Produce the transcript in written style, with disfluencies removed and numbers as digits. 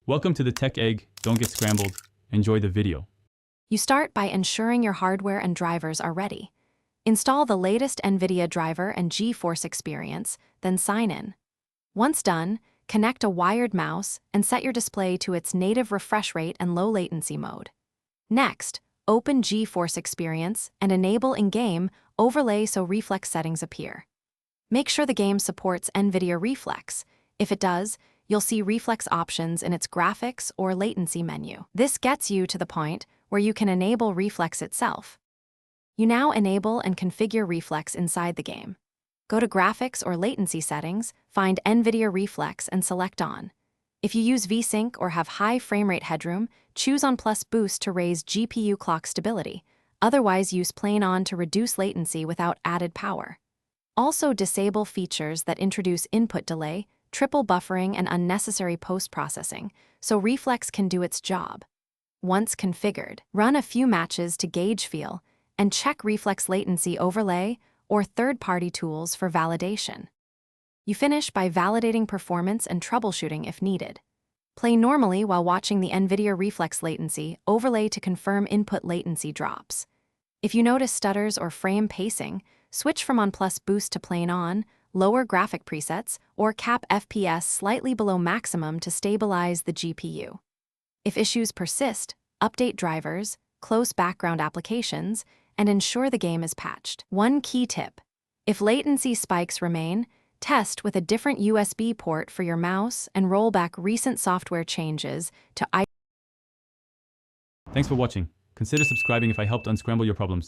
Welcome to the Tech Egg. Don't get scrambled. Enjoy the video. You start by ensuring your hardware and drivers are ready. Install the latest Nvidia driver and GeForce experience, then sign in. Once done, connect a wired mouse and set your display to its native refresh rate and low latency mode. Next, open GeForce experience and enable in-game overlay so reflex settings appear. Make sure the game supports Nvidia Reflex. If it does, you'll see reflex options in its graphics or latency menu. This gets you to the point where you can enable reflex itself. You now enable and configure reflex inside the game. Go to graphics or latency settings, find Nvidia Reflex and select on. If you use VSync or have high frame rate headroom, choose on plus boost to raise GPU clock stability. Otherwise, use plain on to reduce latency without added power. Also disable features that introduce input delay, triple buffering, and unnecessary post-processing, so Reflex can do its job. Once configured, run a few matches to gauge feel and check Reflex latency overlay or third-party tools for validation. You finish by validating performance and troubleshooting if needed. Play normally while watching the Nvidia Reflex latency overlay to confirm input latency drops. If you notice stutters or frame pacing, switch from on plus boost to plain on, lower graphic presets, or cap FPS slightly below maximum to stabilize the GPU. If issues persist, update drivers, close background applications, and ensure the game is patched. One key tip: if latency spikes remain, test with a different USB port for your mouse and roll back recent software changes to Thanks for watching. Consider subscribing if I helped unscramble your problems.